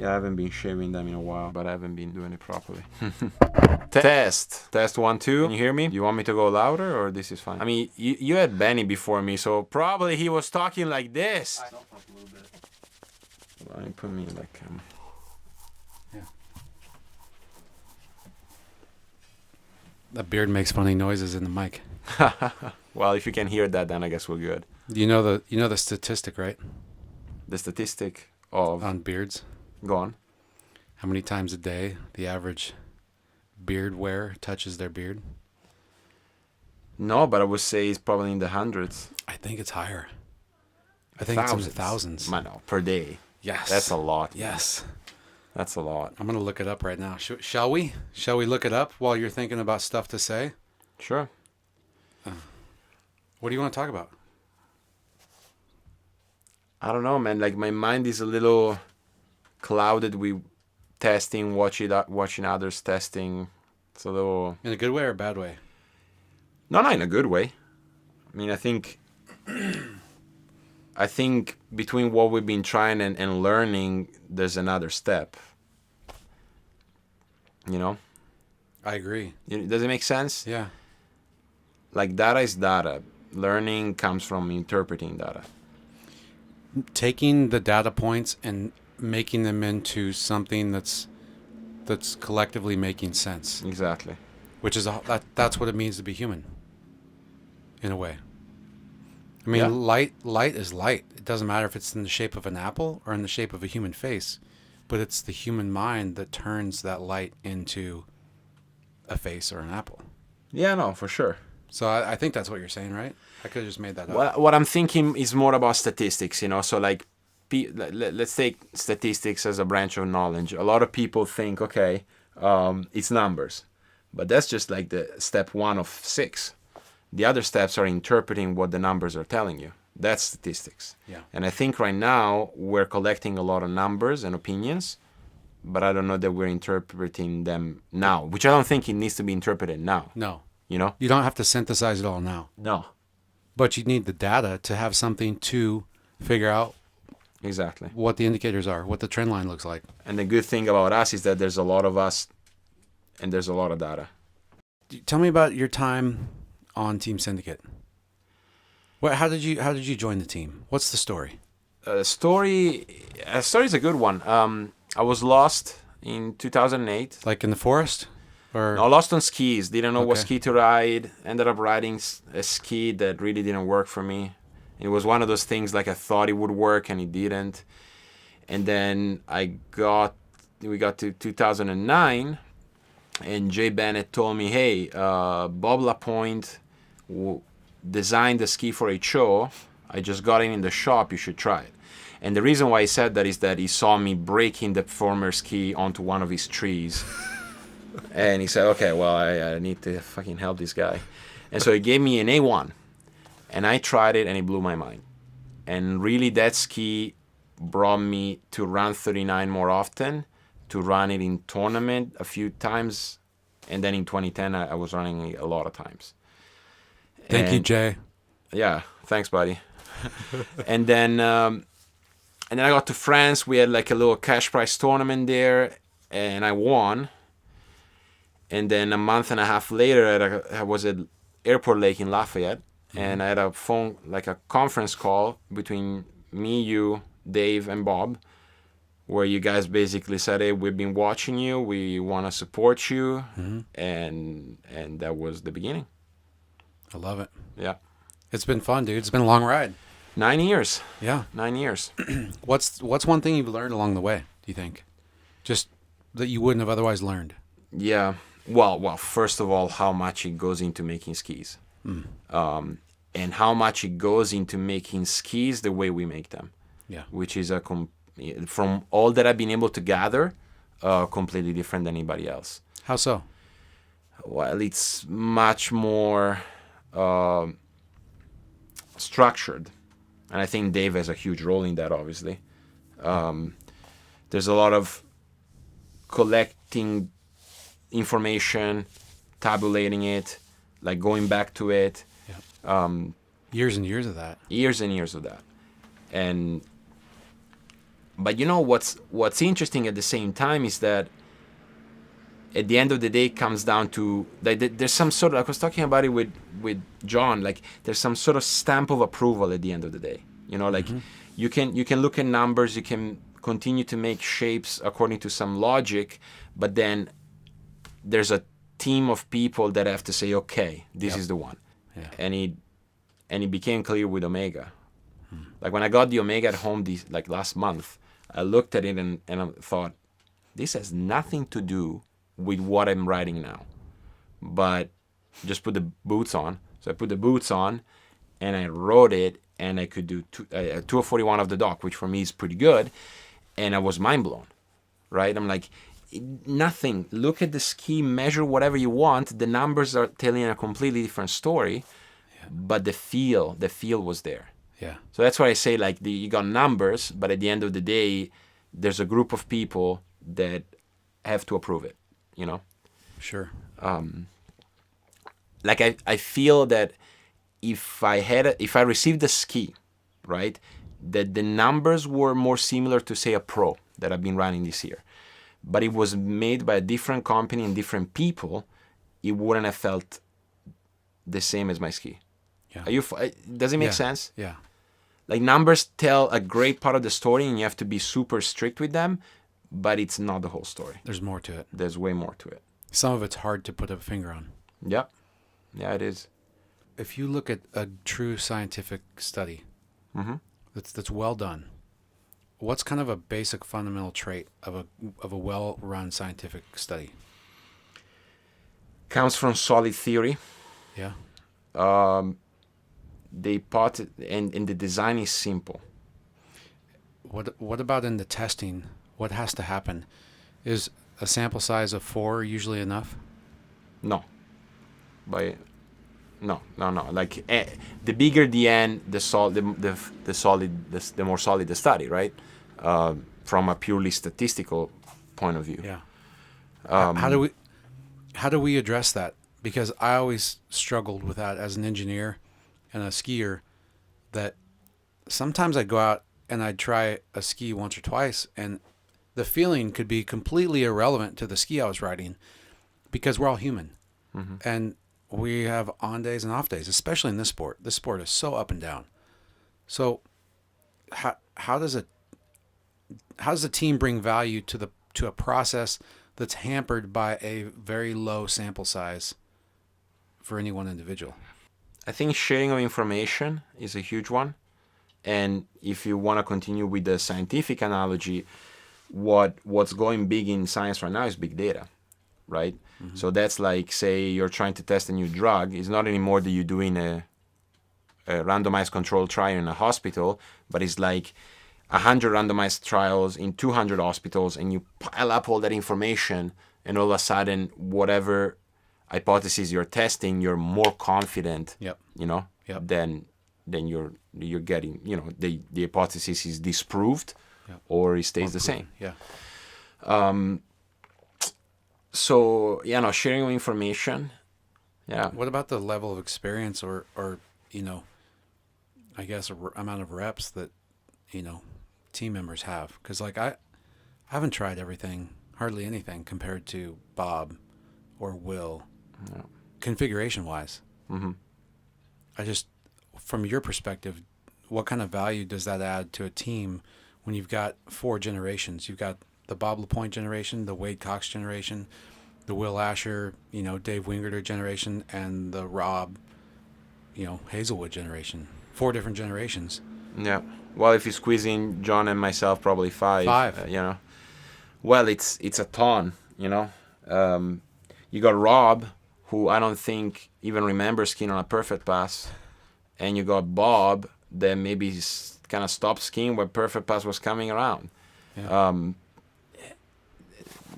Yeah, I haven't been shaving them in a while, but I haven't been doing it properly. Test 1 2. Can you hear me? Do you want me to go louder or this is fine? I mean, you had Benny before me, so probably he was talking like this. I know a little bit. Well, you put me like Yeah. That beard makes funny noises in the mic. Well, if you can hear that, then I guess we're good. You know the statistic, right? The statistic of On beards. go on. How many times a day the average beard wearer touches their beard? No, but I would say it's probably in the hundreds. I think it's higher. I think it's in the thousands. I know, per day. Yes. That's a lot. Yes. That's a lot. I'm going to look it up right now. Shall we? Shall we look it up while you're thinking about stuff to say? Sure. What do you want to talk about? I don't know, man. Like, my mind is a little clouded with testing, watching others testing. It's a little... In a good way or a bad way? No, not in a good way. I mean, I think between what we've been trying and learning, there's another step. You know? I agree. Does it make sense? Yeah. Like, data is data. Learning comes from interpreting data. Taking the data points and making them into something that's collectively making sense. Exactly. Which is that's what it means to be human. In a way. I mean, Yeah. light is light. It doesn't matter if it's in the shape of an apple or in the shape of a human face, but it's the human mind that turns that light into a face or an apple. Yeah, no, for sure. So I think that's what you're saying, right? I could have just made that up. What I'm thinking is more about statistics, you know. So, like, let's take statistics as a branch of knowledge. A lot of people think, okay, it's numbers. But that's just like the step 1 of 6. The other steps are interpreting what the numbers are telling you. That's statistics. Yeah. And I think right now we're collecting a lot of numbers and opinions, but I don't know that we're interpreting them now, which I don't think it needs to be interpreted now. No. You know? You don't have to synthesize it all now. No. But you need the data to have something to figure out Exactly. what the indicators are, what the trend line looks like. And the good thing about us is that there's a lot of us and there's a lot of data. Tell me about your time on Team Syndicate. How did you join the team? What's the story? Story is a good one. I was lost in 2008. Like in the forest? Or I lost on skis. Didn't know what Okay. ski to ride. Ended up riding a ski that really didn't work for me. It was one of those things like I thought it would work and it didn't. And then we got to 2009 and Jay Bennett told me, hey, Bob Lapointe designed the ski for a show. I just got it in the shop. You should try it. And the reason why he said that is that he saw me breaking the former ski onto one of his trees. And he said, okay, well, I need to fucking help this guy. And so he gave me an A1. And I tried it and it blew my mind. And really that ski brought me to run 39 more often, to run it in tournament a few times. And then in 2010, I was running it a lot of times. Thank you, Jay. Yeah, thanks, buddy. and then I got to France. We had like a little cash prize tournament there, and I won. And then a month and a half later, I was at Airport Lake in Lafayette, and I had a conference call between me, you, Dave, and Bob, where you guys basically said, hey, we've been watching you, we want to support you, and that was the beginning. I love it. Yeah. It's been fun, dude. It's been a long ride. 9 years. Yeah. 9 years. What's one thing you've learned along the way, do you think? Just that you wouldn't have otherwise learned? Yeah. Well, first of all, how much it goes into making skis. And how much it goes into making skis the way we make them. Yeah. Which is, from all that I've been able to gather, completely different than anybody else. How so? Well, it's much more structured. And I think Dave has a huge role in that, obviously. There's a lot of collecting information, tabulating it, like going back to it. Years and years of that. Years and years of that. And But you know what's interesting at the same time is that at the end of the day it comes down to that there's some sort of, I was talking about it with John, like there's some sort of stamp of approval at the end of the day. You know, like you can look at numbers, you can continue to make shapes according to some logic, but then there's a team of people that have to say, okay, this is the one. Yeah. And it became clear with Omega. Like when I got the Omega at home last month, I looked at it and I thought, this has nothing to do with what I'm writing now, but just put the boots on. So I put the boots on and I wrote it, and I could do 241 of the dock, which for me is pretty good. And I was mind blown, right? I'm like, nothing. Look at the ski, measure whatever you want. The numbers are telling a completely different story, but the feel was there. Yeah. So that's why I say, like, you got numbers, but at the end of the day, there's a group of people that have to approve it, you know? Sure. Like, I feel that if I received a ski, right, that the numbers were more similar to, say, a pro that I've been running this year, but it was made by a different company and different people, it wouldn't have felt the same as my ski. Yeah. Does it make sense? Yeah. Like, numbers tell a great part of the story, and you have to be super strict with them, but it's not the whole story. There's more to it. There's way more to it. Some of it's hard to put a finger on. Yep. Yeah, it is. If you look at a true scientific study that's well done, what's kind of a basic fundamental trait of a well-run scientific study? Comes from solid theory. Yeah. And the design is simple. What about in the testing? What has to happen? Is a sample size of 4 usually enough? No. No. Like, the bigger the n, the more solid the study, right? From a purely statistical point of view. Yeah. How do we address that? Because I always struggled with that as an engineer and a skier, that sometimes I'd go out and I'd try a ski once or twice, and the feeling could be completely irrelevant to the ski I was riding, because we're all human. And we have on days and off days, especially in this sport. This sport is so up and down. So how does the team bring value to a process that's hampered by a very low sample size for any one individual? I think sharing of information is a huge one. And if you want to continue with the scientific analogy, what's going big in science right now is big data, right? So that's like, say you're trying to test a new drug. It's not anymore that you're doing a randomized controlled trial in a hospital, but it's like 100 randomized trials in 200 hospitals, and you pile up all that information, and all of a sudden, whatever hypothesis you're testing, you're more confident, you know, than you're getting, you know, the hypothesis is disproved or it stays the same. So, sharing of information. Yeah. What about the level of experience or you know, I guess amount of reps that, you know, team members have? Because, like, I haven't tried hardly anything compared to Bob or Will, configuration-wise. I just, from your perspective, what kind of value does that add to a team when you've got 4 generations? You've got the Bob LaPointe generation, the Wade Cox generation, the Will Asher, you know, Dave Wingerter generation, and the Rob, you know, Hazelwood generation. 4 different generations. Yeah. Well, if you squeeze in John and myself, probably 5. You know. Well, it's a ton, you know. You got Rob, who I don't think even remembers skiing on a perfect pass. And you got Bob, that maybe kind of stopped skiing when perfect pass was coming around.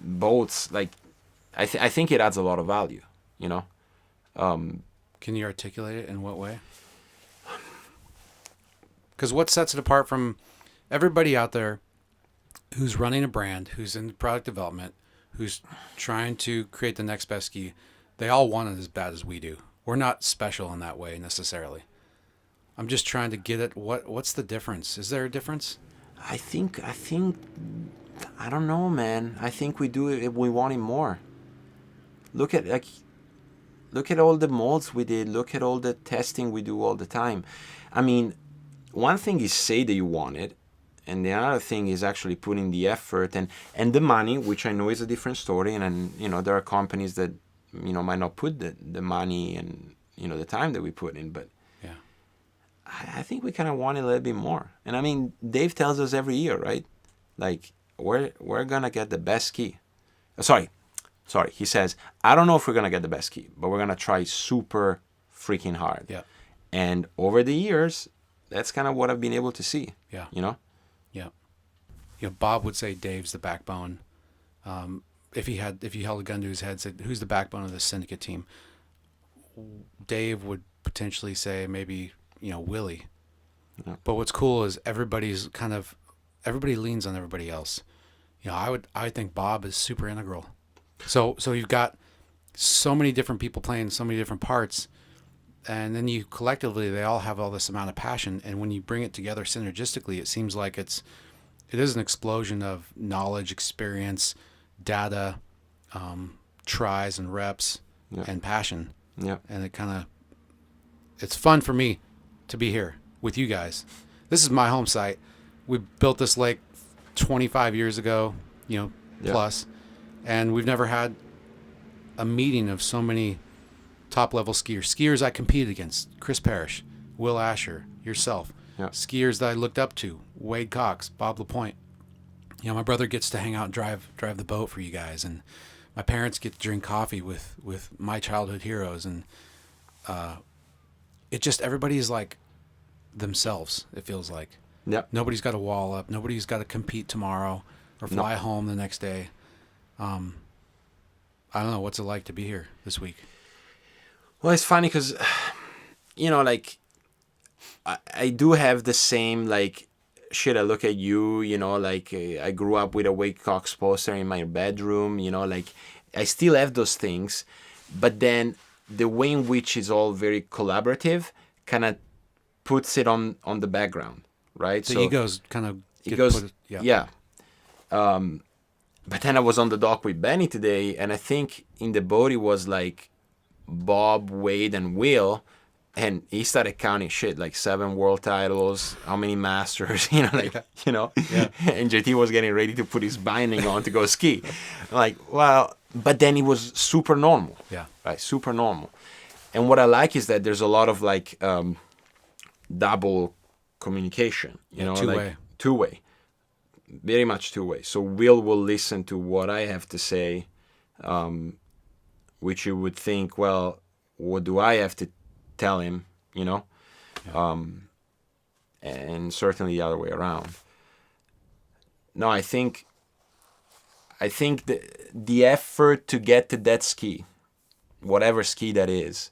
Boats, like, I think it adds a lot of value, you know. Can you articulate it in what way? Because what sets it apart from everybody out there who's running a brand, who's in product development, who's trying to create the next best ski, they all want it as bad as we do. We're not special in that way necessarily. I'm just trying to get at what's the difference. Is there a difference? I think, I don't know, man. I think we do it. We want it more. Look at all the molds we did. Look at all the testing we do all the time. I mean, one thing is say that you want it, and the other thing is actually putting the effort and the money, which I know is a different story. And there are companies that might not put the money and the time that we put in, but Yeah. I think we kind of want it a little bit more. And I mean, Dave tells us every year, right? Like we're gonna get the best key. Sorry. He says, I don't know if we're gonna get the best key, but we're gonna try super freaking hard. Yeah. And over the years, that's kind of what I've been able to see. Yeah. Yeah. Bob would say Dave's the backbone. If you held a gun to his head, said, "Who's the backbone of the Syndicate team?" Dave would potentially say maybe Willie. Yeah. But what's cool is everybody leans on everybody else. I think Bob is super integral. So you've got so many different people playing so many different parts, and then you collectively they all have all this amount of passion, and when you bring it together synergistically, it seems like it is an explosion of knowledge, experience, data, tries and reps, and passion. Yeah. And it's fun for me to be here with you guys. This is my home site. We built this lake 25 years ago, plus, and we've never had a meeting of so many top-level skiers I competed against: Chris Parrish, Will Asher, yourself. Yeah. Skiers that I looked up to: Wade Cox, Bob LaPointe. My brother gets to hang out and drive the boat for you guys, and my parents get to drink coffee with my childhood heroes, and it just everybody is like themselves. It feels like nobody's got a wall up, nobody's got to compete tomorrow or fly home the next day. I don't know, what's it like to be here this week? Well, it's funny because I do have the same shit. I look at you, I grew up with a Wade Cox poster in my bedroom, I still have those things, but then the way in which it's all very collaborative kind of puts it on the background, right? The egos kind of but then I was on the dock with Benny today, and I think in the boat it was like Bob, Wade, and Will. And he started counting shit, like 7 world titles, how many masters, And JT was getting ready to put his binding on to go ski. But then it was super normal. Yeah. Right, super normal. And what I like is that there's a lot of double communication, two-way. Two-way. Very much two-way. So Will listen to what I have to say, which you would think, well, what do I have to tell him, and certainly the other way around. No, I think the effort to get to that ski, whatever ski that is,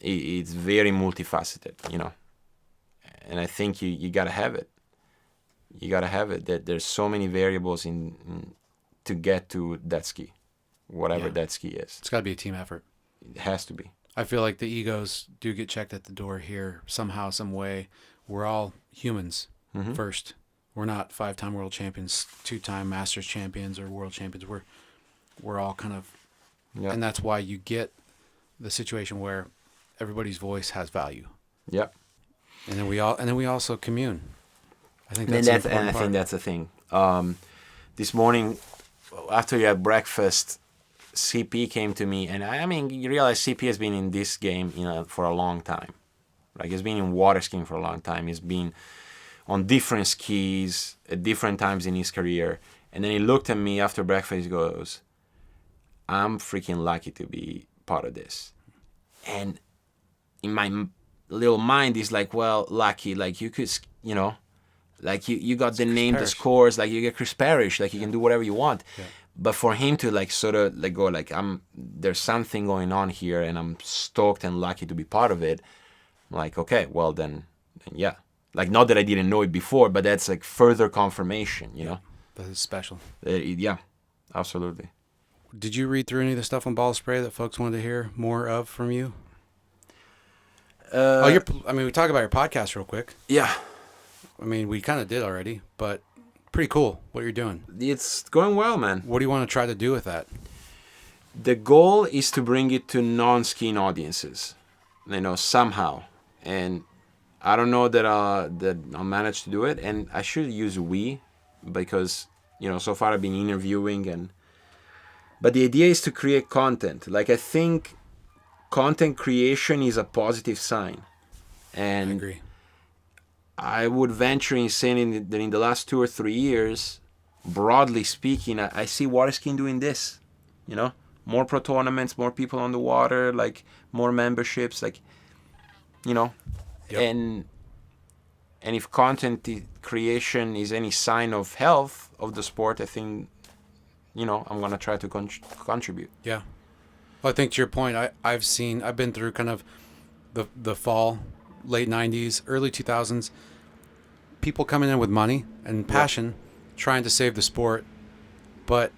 it's very multifaceted, and I think you gotta have it. You gotta have it. That there's so many variables in to get to that ski, whatever that ski is. It's got to be a team effort. It has to be. I feel like the egos do get checked at the door here somehow, some way. We're all humans first. We're not 5-time world champions, 2-time Masters champions, or world champions. We're all kind of, and that's why you get the situation where everybody's voice has value. Yep. And then we also commune. I think that's I think that's the thing. This morning, after you had breakfast, CP came to me, and I mean, you realize CP has been in this game, for a long time. Like, he's been in water skiing for a long time. He's been on different skis at different times in his career. And then he looked at me after breakfast. He goes, "I'm freaking lucky to be part of this." And in my little mind, he's like, "Well, lucky. Like, you could, like you got the name, the scores. Like, you get Chris Parrish. Like, you can do whatever you want." Yeah. But for him to sort of go there's something going on here, and I'm stoked and lucky to be part of it. I'm like, okay, well then yeah. Not that I didn't know it before, but that's further confirmation, That is special. Yeah, absolutely. Did you read through any of the stuff on Ball Spray that folks wanted to hear more of from you? We talk about your podcast real quick. Yeah. I mean, we kind of did already, but pretty cool what you're doing. It's going well, man. What do you want to try to do with that? The goal is to bring it to non-skiing audiences, somehow. And I don't know that I'll manage to do it. And I should use we, because, so far I've been interviewing but the idea is to create content. Like, I think content creation is a positive sign. And I agree. I would venture in saying that in the last 2 or 3 years, broadly speaking, I see water skiing doing this, more pro tournaments, more people on the water, like more memberships, like, Yep. and if content creation is any sign of health of the sport, I think, I'm going to try to contribute. Yeah. Well, I think to your point, I've been through kind of the fall, late 90s, early 2000s, people coming in with money and passion, trying to save the sport. But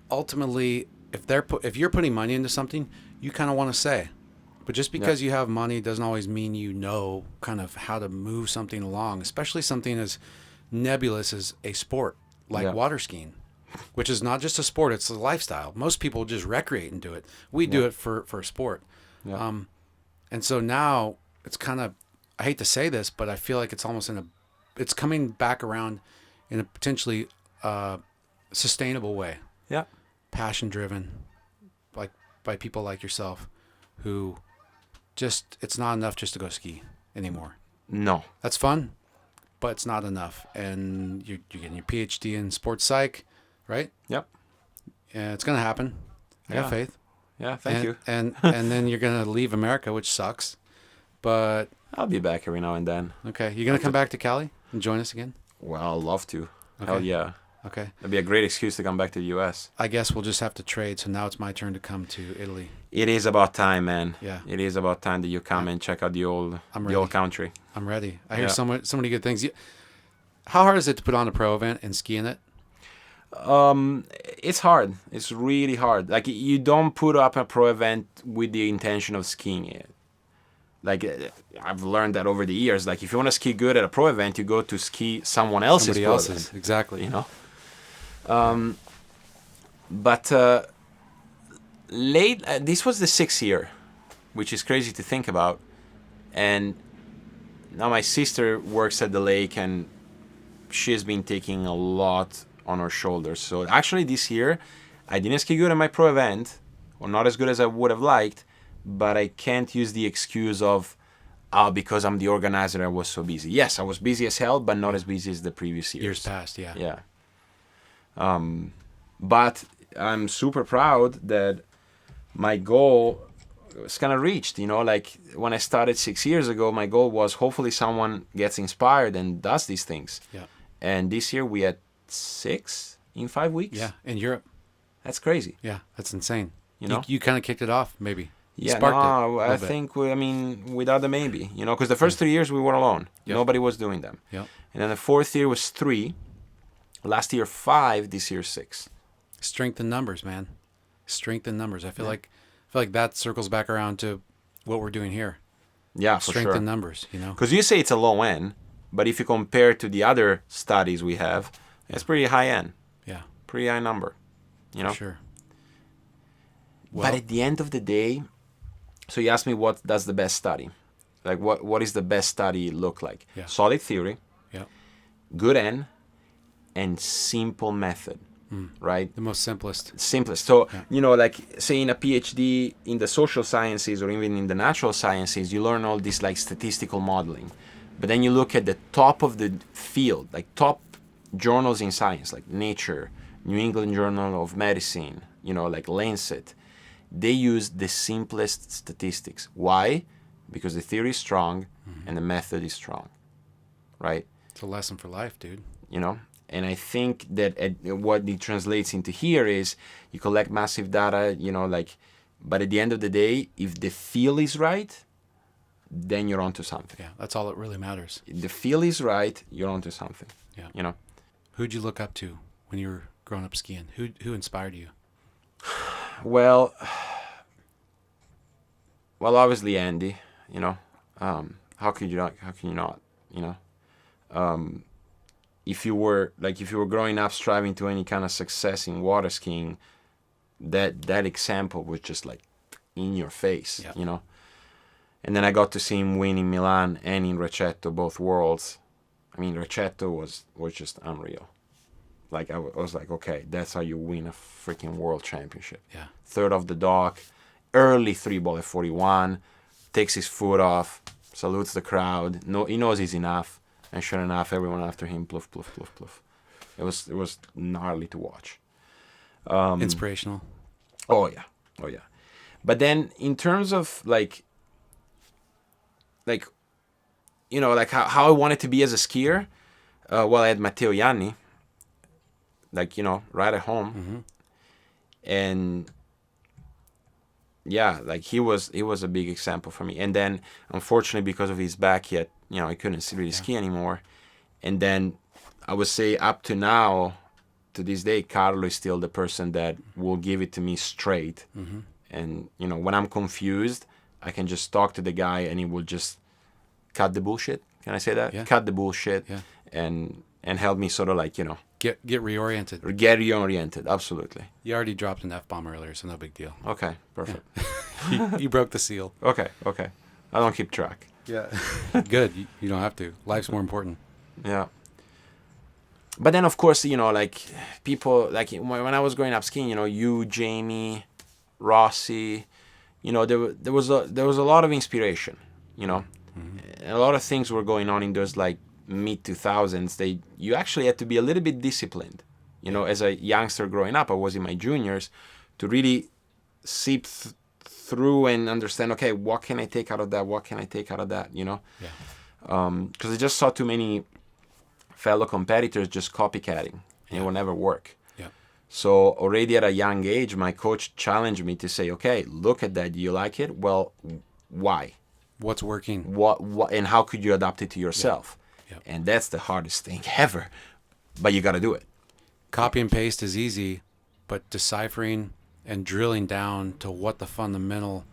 ultimately, if you're putting money into something, you kind of want to say. But just because you have money doesn't always mean you know kind of how to move something along, especially something as nebulous as a sport like water skiing, which is not just a sport, it's a lifestyle. Most people just recreate and do it. We do it for a sport. Yeah. And so now it's kind of, I hate to say this, but I feel like it's almost it's coming back around in a potentially sustainable way. Yeah. Passion driven, like by people like yourself who it's not enough just to go ski anymore. No. That's fun, but it's not enough. And you're getting your PhD in sports psych, right? Yep. Yeah, it's going to happen. I got faith. Yeah, thank you. And then you're going to leave America, which sucks. But I'll be back every now and then. okay, you're going to come back to Cali and join us again? Well, I'd love to. Okay. Hell yeah. Okay. That'd be a great excuse to come back to the U.S. I guess we'll just have to trade. So now it's my turn to come to Italy. It is about time, man. Yeah. It is about time that you come and check out the old country. I'm ready. I hear so many good things. How hard is it to put on a pro event and ski in it? It's hard. It's really hard. Like, you don't put up a pro event with the intention of skiing it. Like, I've learned that over the years. Like, if you want to ski good at a pro event, you go to ski somebody else's event, exactly. But this was the 6th year, which is crazy to think about. And now my sister works at the lake, and she's been taking a lot on her shoulders. So actually this year, I didn't ski good at my pro event, or not as good as I would have liked, but I can't use the excuse of, because I'm the organizer, I was so busy. Yes, I was busy as hell, but not as busy as the previous years. Years past, yeah. Yeah. But I'm super proud that my goal was kind of reached. Like, when I started 6 years ago, my goal was hopefully someone gets inspired and does these things. Yeah. And this year we had 6 in 5 weeks. Yeah, in Europe. That's crazy. Yeah, that's insane. You kind of kicked it off, maybe. Yeah, I think, without the maybe, because the first 3 years we were alone. Yep. Nobody was doing them. Yep. And then the 4th year was 3. Last year 5, this year 6. Strength in numbers, man. Strength in numbers. I feel like that circles back around to what we're doing here. Yeah, for Strength sure. in numbers, Because you say it's a low end, but if you compare it to the other studies we have, it's pretty high end. Yeah. Pretty high number. For sure. But at the end of the day, so you asked me what does the best study? Like, what is the best study look like? Yeah. Solid theory. Yeah. Good end. And simple method, right? The most simplest. So, like, say in a PhD in the social sciences or even in the natural sciences, you learn all this, like, statistical modeling. But then you look at the top of the field, like top journals in science, like Nature, New England Journal of Medicine, like Lancet. They use the simplest statistics. Why? Because the theory is strong and the method is strong, right? It's a lesson for life, dude. And I think that what it translates into here is you collect massive data, but at the end of the day, if the feel is right, then you're onto something. Yeah, that's all that really matters. If the feel is right, you're onto something. Yeah. Who'd you look up to when you were growing up skiing? Who inspired you? Well, obviously Andy, how can you not, if you were growing up striving to any kind of success in water skiing, that example was just like in your face, Yeah. you know. And then I got to see him win in Milan and in Recetto, both worlds. I mean, Recetto was just unreal. Like I was like, okay, that's how you win a freaking world championship. Yeah. Third off the dock, early 3 ball at 41, takes his foot off, salutes the crowd. No, he knows he's enough, and sure enough, everyone after him, pluff, pluff, pluff, pluff. It was gnarly to watch. Inspirational. Oh yeah. But then in terms of like you know, like how I wanted to be as a skier, well, I had Matteo Ianni, like, you know, right at home. Mm-hmm. And yeah, like he was a big example for me. And then unfortunately, because of his back, he had, you know, I couldn't really ski anymore. And then I would say up to now, to this day, Carlo is still the person that will give it to me straight. Mm-hmm. And, you know, when I'm confused, I can just talk to the guy and he will just cut the bullshit. Can I say that? Yeah. Cut the bullshit. Yeah. And help me sort of like, you know, Get reoriented. get reoriented. Absolutely. You already dropped an F-bomb earlier, so no big deal. Okay, perfect. You broke the seal. Okay. I don't keep track. Yeah. Good. You don't have to. Life's more important. Yeah. But then, of course, you know, like people, like when I was growing up skiing, you know, you, Jamie, Rossi, you know, there was a lot of inspiration, you know. Mm-hmm. A lot of things were going on in those like mid 2000s. You actually had to be a little bit disciplined, you know. As a youngster growing up, I was in my juniors, to really seep through and understand, okay, what can I take out of that, you know. Yeah. Because I just saw too many fellow competitors just copycatting, and it will never work. Yeah. So already at a young age, my coach challenged me to say, okay, look at that. Do you like it? Well, why? What's working? What and how could you adapt it to yourself? Yeah. And that's the hardest thing ever. But you got to do it. Copy and paste is easy, but deciphering and drilling down to what the fundamental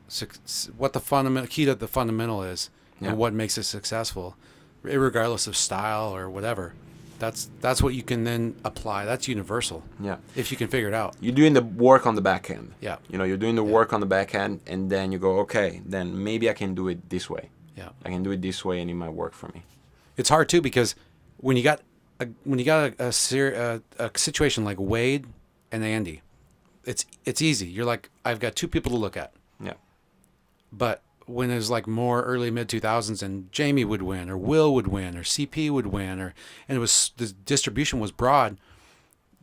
key to the fundamental is, and what makes it successful, regardless of style or whatever. That's what you can then apply. That's universal. Yeah. If you can figure it out. You're doing the work on the back end. Yeah. You know, you're doing the work on the back end, and then you go, okay, then maybe I can do it this way. Yeah. I can do it this way, and it might work for me. It's hard too, because when you got a situation like Wade and Andy, it's easy. You're like, I've got two people to look at. Yeah. But when it was like more early mid 2000s and Jamie would win or Will would win or CP would win, and it was, the distribution was broad,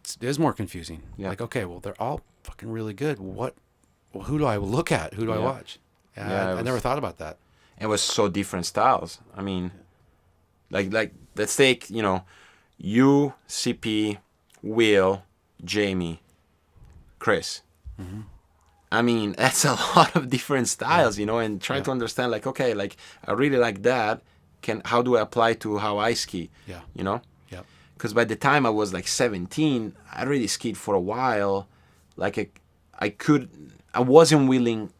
it is more confusing. Yeah. Like, okay, well, they're all fucking really good. Who do I look at? Who do I watch? I never thought about that. It was so different styles. I mean, like let's take, you know, you, CP, Will, Jamie, Chris. Mm-hmm. I mean, that's a lot of different styles, you know, and trying to understand, like, okay, like, I really like that. How do I apply to how I ski? Yeah. You know? Yeah. Because by the time I was like 17, I already skied for a while. Like, I wasn't willing,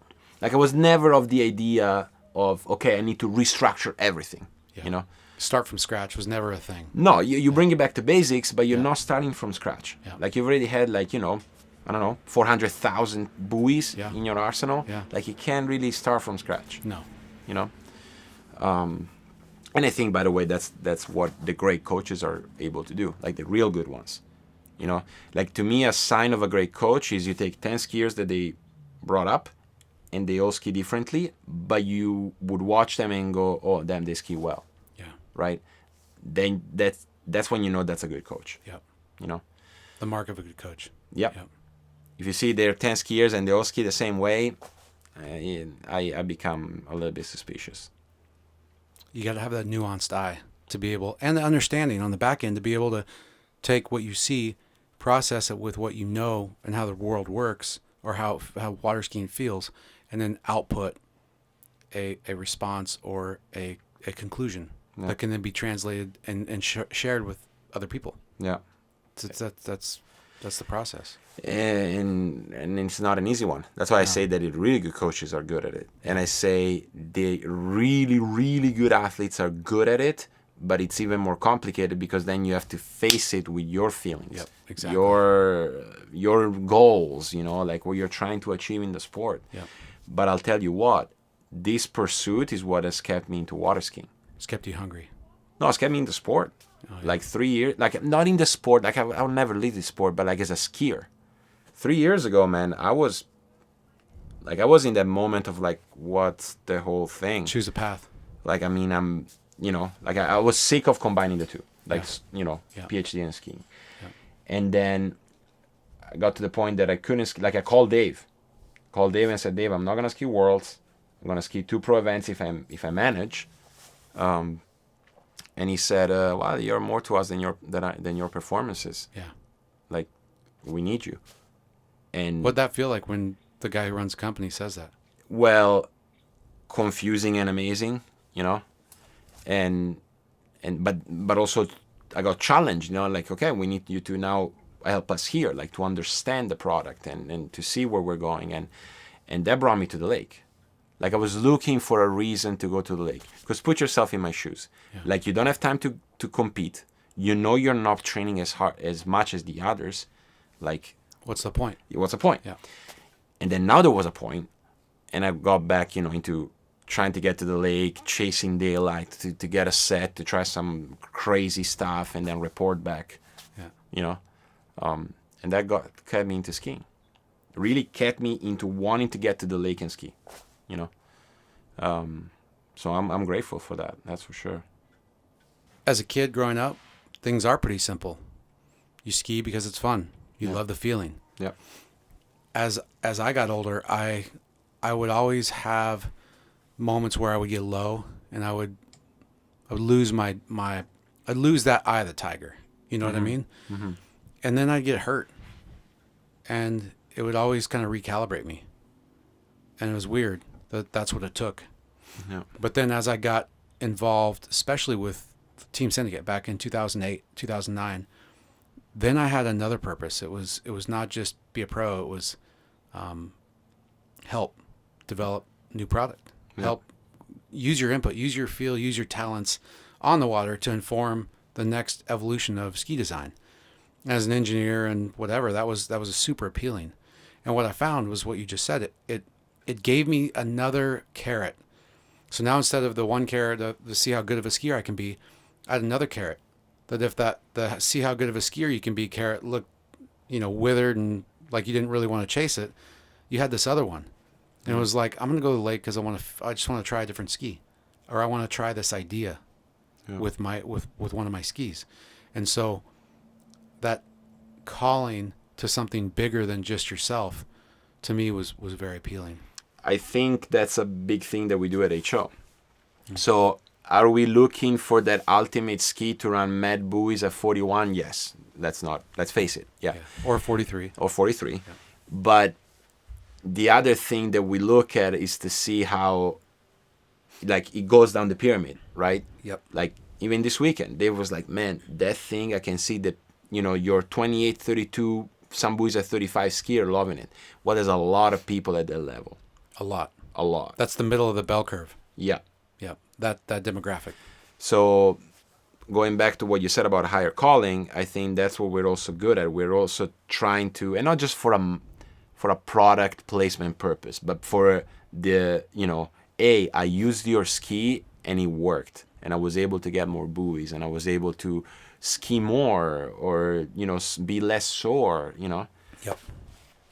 like, I was never of the idea of, okay, I need to restructure everything, you know? Start from scratch was never a thing. No, you bring it back to basics, but you're not starting from scratch. Yeah. Like, you've already had, like, you know, I don't know, 400,000 buoys in your arsenal. Yeah. Like, you can't really start from scratch. No. You know? And I think, by the way, that's what the great coaches are able to do, like the real good ones. You know? Like, to me, a sign of a great coach is you take 10 skiers that they brought up, and they all ski differently, but you would watch them and go, oh, damn, they ski well. Yeah. Right? Then that's when you know that's a good coach. Yeah. You know? The mark of a good coach. Yep. Yep. If you see they're 10 skiers and they all ski the same way, I become a little bit suspicious. You got to have that nuanced eye to be able, and the understanding on the back end to be able to take what you see, process it with what you know and how the world works or how water skiing feels, and then output a response or a conclusion that can then be translated and shared with other people. Yeah. That's the process. And it's not an easy one. That's why I say that the really good coaches are good at it. And I say the really, really good athletes are good at it, but it's even more complicated because then you have to face it with your feelings, Yep, exactly. your goals, like what you're trying to achieve in the sport. Yep. But I'll tell you what, this pursuit is what has kept me into water skiing. It's kept you hungry. No, it's kept me in the sport. Oh, yeah. Like 3 years, like not in the sport, like I'll never leave the sport, but like as a skier. 3 years ago, man, I was in that moment of like, what's the whole thing? Choose a path. Like, I mean, like I was sick of combining the two, like, Yeah. PhD and skiing. Yeah. And then I got to the point that I couldn't ski. Like I called Dave and said, Dave, I'm not going to ski Worlds. I'm going to ski 2 pro events if I manage. And he said, well, you're more to us than your performances. Yeah. Like, we need you. And What'd that feel like when the guy who runs the company says that? well, confusing and amazing, but also I got challenged, like, okay, we need you to now help us here, like to understand the product and to see where we're going. And that brought me to the lake. Like I was looking for a reason to go to the lake. Because put yourself in my shoes. Yeah. Like you don't have time to compete. You're not training as much as the others. Like, What's the point? what's the point? Yeah. And then now there was a point, and I got back, into trying to get to the lake, chasing daylight to get a set, to try some crazy stuff, and then report back. Yeah. And that kept me into skiing. Really kept me into wanting to get to the lake and ski. So I'm grateful for that. That's for sure. As a kid growing up, things are pretty simple. You ski because it's fun. You love the feeling. Yeah. As I got older, I would always have moments where I would get low, and I would lose I'd lose that eye of the tiger. You know what I mean? Mm-hmm. And then I'd get hurt, and it would always kind of recalibrate me. And it was weird that's what it took. Yeah. But then as I got involved, especially with Team Syndicate back in 2008, 2009, then I had another purpose. It was not just be a pro. It was help develop new product. Yeah. Help use your input, use your feel, use your talents on the water to inform the next evolution of ski design. As an engineer and whatever, that was super appealing. And what I found was what you just said. It gave me another carrot. So now instead of the one carrot to see how good of a skier I can be, I had another carrot. That if the see how good of a skier you can be carrot looked, withered and like you didn't really want to chase it, you had this other one. And it was like, I'm going to go to the lake because I just want to try a different ski, or I want to try this idea with one of my skis. And so that calling to something bigger than just yourself, to me, was very appealing. I think that's a big thing that we do at HO. Mm-hmm. So are we looking for that ultimate ski to run mad buoys at 41? Yes. Let's face it. Yeah. Or 43. Or 43. Yeah. But the other thing that we look at is to see how, like, it goes down the pyramid, right? Yep. Like, even this weekend, Dave was like, man, that thing, I can see that, your 28, 32, some buoys at 35 skier loving it. Well, there's a lot of people at that level. A lot. That's the middle of the bell curve. Yeah. Yeah. That demographic. So going back to what you said about higher calling, I think that's what we're also good at. We're also trying to, and not just for a product placement purpose, but for the, I used your ski and it worked. And I was able to get more buoys, and I was able to ski more, or, be less sore, Yep.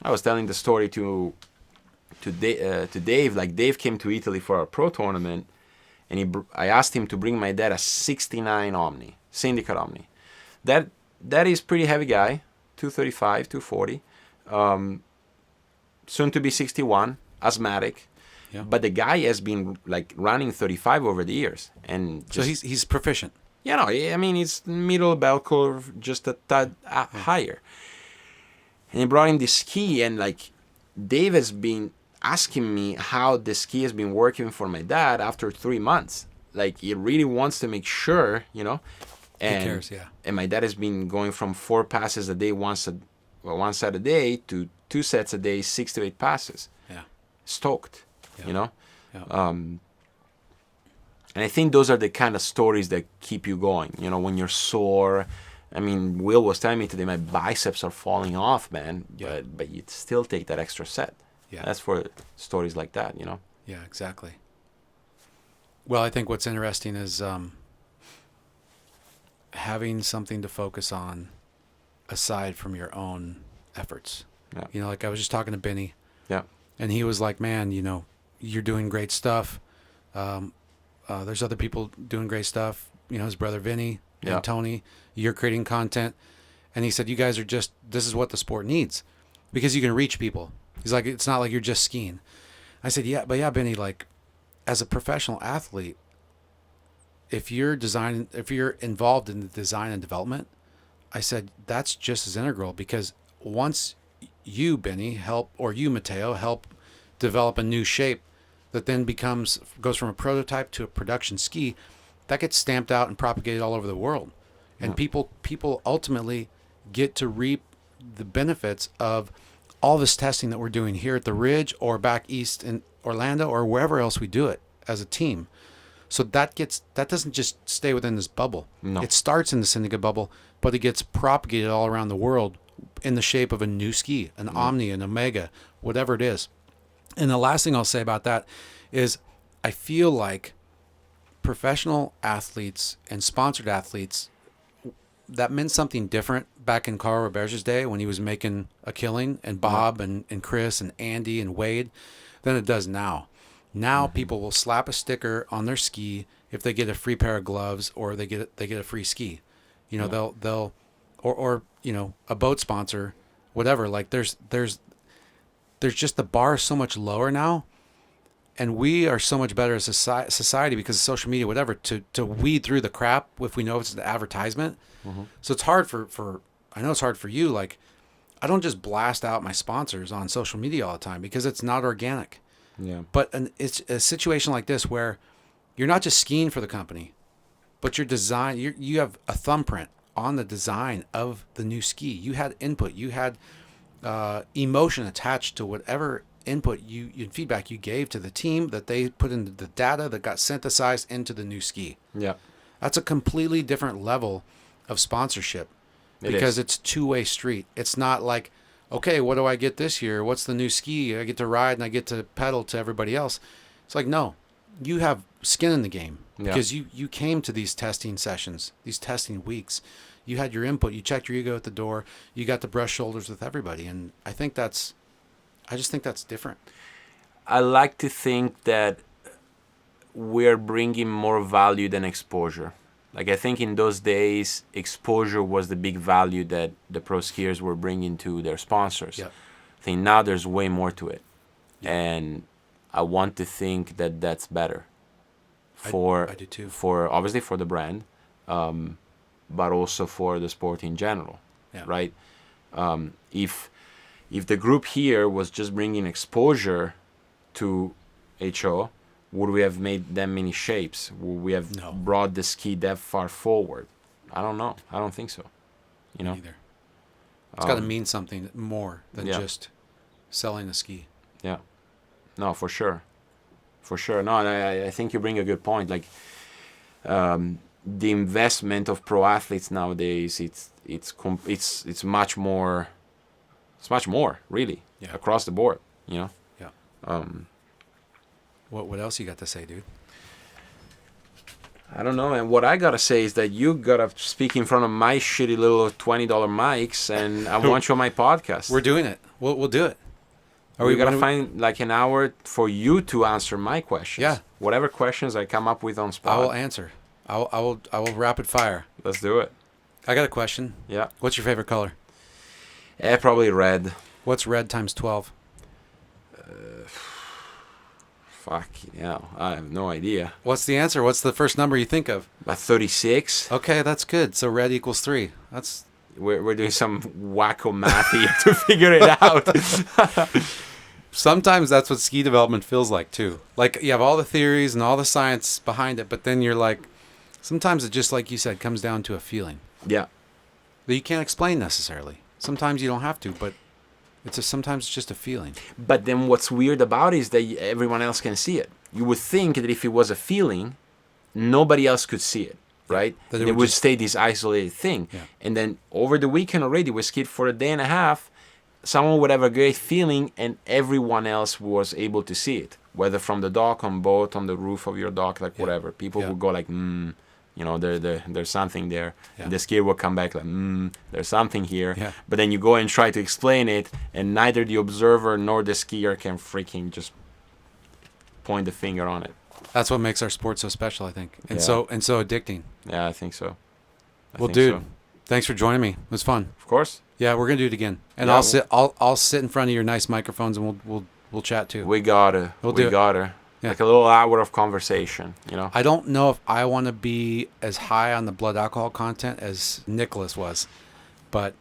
I was telling the story to Dave. Like, Dave came to Italy for a pro tournament, and I asked him to bring my dad a 69 Omni, Syndicate Omni. That is pretty heavy guy, 235, 240, soon to be 61, asthmatic. Yeah. But the guy has been like running 35 over the years, and so he's proficient. I mean, it's middle bell curve, just a tad higher. And he brought him this ski, and like Dave has been asking me how the ski has been working for my dad after 3 months. Like, he really wants to make sure, and He cares, yeah. And my dad has been going from 4 passes a day, one set a day, to 2 sets a day, 6 to 8 passes. Yeah. Stoked, Yeah. Yeah. And I think those are the kind of stories that keep you going. You know, when you're sore. I mean, Will was telling me today my biceps are falling off, man. Yeah. But you still take that extra set. Yeah. That's for stories like that, you know? Yeah, exactly. Well, I think what's interesting is having something to focus on aside from your own efforts. Yeah. You know, like I was just talking to Benny. Yeah. And he was like, man, you know, you're doing great stuff. There's other people doing great stuff. You know, his brother Vinny and Tony, you're creating content. And he said, you guys are just, this is what the sport needs because you can reach people. He's like, it's not like you're just skiing. I said, yeah, but yeah, Benny, like as a professional athlete, if you're involved in the design and development, I said, that's just as integral because once you, Benny, help, or you, Matteo, help develop a new shape that then goes from a prototype to a production ski, that gets stamped out and propagated all over the world. And people ultimately get to reap the benefits of all this testing that we're doing here at the Ridge or back east in Orlando or wherever else we do it as a team. So that doesn't just stay within this bubble. No. It starts in the Syndicate bubble, but it gets propagated all around the world in the shape of a new ski, an Omni, an Omega, whatever it is. And the last thing I'll say about that is I feel like professional athletes and sponsored athletes, that meant something different back in Carl Roberge's day when he was making a killing, and Bob and Chris and Andy and Wade, than it does now. Now people will slap a sticker on their ski if they get a free pair of gloves or they get a free ski. You know, they'll or you know, a boat sponsor, whatever. Like there's just the bar is so much lower now, and we are so much better as a society because of social media, whatever, to weed through the crap if we know it's an advertisement. So it's hard for I know it's hard for you. Like I don't just blast out my sponsors on social media all the time because it's not organic. Yeah. But it's a situation like this where you're not just skiing for the company, but your design, you have a thumbprint on the design of the new ski. You had input, you had emotion attached to whatever input you feedback you gave to the team that they put into the data that got synthesized into the new ski. Yeah. That's a completely different level of sponsorship because it's two-way street. It's not like, okay, what do I get this year? What's the new ski? I get to ride and I get to pedal to everybody else. It's like, no, you have skin in the game because you came to these testing sessions, these testing weeks. You had your input. You checked your ego at the door. You got to brush shoulders with everybody. And I just think that's different. I like to think that we're bringing more value than exposure. Like I think in those days, exposure was the big value that the pro skiers were bringing to their sponsors. Yep. I think now there's way more to it. Yep. And I want to think that that's better. I do too. For obviously for the brand, but also for the sport in general, right? If the group here was just bringing exposure to HO, would we have made that many shapes? Would we have brought the ski that far forward? I don't know. I don't think so. You know? Either. It's got to mean something more than just selling a ski. Yeah. No, for sure. For sure. No, I think you bring a good point. Like the investment of pro athletes nowadays, it's much more. It's much more, really, across the board. You know. Yeah. What else you got to say, dude? I don't know, man. What I gotta say is that you gotta speak in front of my shitty little $20 mics, and I want you on my podcast. We're doing it. We'll do it. We gotta find like an hour for you to answer my questions. Yeah. Whatever questions I come up with on spot. I will answer. I will rapid fire. Let's do it. I got a question. Yeah. What's your favorite color? Probably red. What's red times 12? Fucking hell. I have no idea. What's the answer? What's the first number you think of? About 36. Okay, that's good. So red equals 3. That's. We're doing some wacko math here to figure it out. Sometimes that's what ski development feels like too. Like you have all the theories and all the science behind it, but then you're like, sometimes it just, like you said, comes down to a feeling. Yeah. That you can't explain necessarily. Sometimes you don't have to, but sometimes it's just a feeling. But then what's weird about it is that everyone else can see it. You would think that if it was a feeling, nobody else could see it, right? That it And would it would just- stay this isolated thing. Yeah. And then over the weekend already, we skied for a day and a half. Someone would have a great feeling, and everyone else was able to see it, whether from the dock, on boat, on the roof of your dock, like whatever. People would go like, you know, there's something there. Yeah. And the skier will come back like, there's something here. Yeah. But then you go and try to explain it, and neither the observer nor the skier can freaking just point the finger on it. That's what makes our sport so special, I think, and Yeah. so addicting. Yeah, I think so. Well, think dude, so. thanks for joining me. It was fun. Of course. Yeah, we're gonna do it again, and Yeah, I'll sit in front of your nice microphones, and we'll chat too. We gotta. We'll do we it. gotta. Yeah. Like a little hour of conversation, you know? I don't know if I want to be as high on the blood alcohol content as Nicholas was, but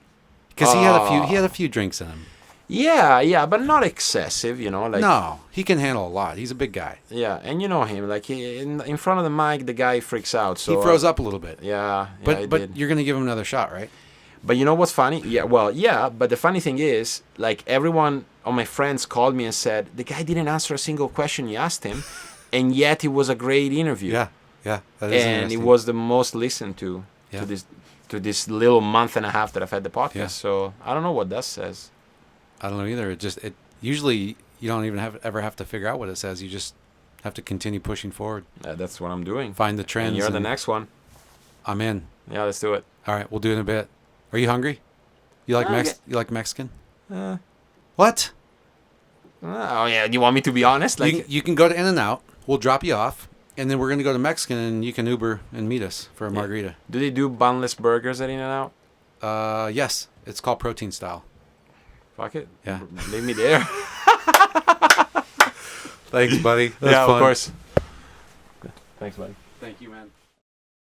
because he had a few drinks in him. Yeah, but not excessive, you know? Like, No, he can handle a lot. He's a big guy. yeah, and you know him. Like, in front of the mic, the guy freaks out. So He froze up a little bit. Yeah, But he but did. you're gonna give him another shot, right? But you know what's funny? Yeah, but the funny thing is, like, everyone, all my friends called me and said, the guy didn't answer a single question you asked him, and yet it was a great interview. Yeah. That is And it interesting. was the most listened to Yeah. to this little month and a half that I've had the podcast. Yeah. So I don't know what that says. I don't know either. It usually you don't even ever have to figure out what it says. You just have to continue pushing forward. That's what I'm doing. Find the trends. And you're the and next one. I'm in. Yeah, let's do it. All right, we'll do it in a bit. Are you hungry? You like Okay. You like Mexican? Uh, What? oh yeah, do you want me to be honest? Like, You can go to In-N-Out. We'll drop you off, and then we're gonna go to Mexican, and you can Uber and meet us for a margarita. do they do bunless burgers at In-N-Out? Yes, it's called protein style. Fuck it. Yeah. Leave me there. Thanks, buddy. That was yeah, fun. of course. Thanks, buddy. Thank you, man.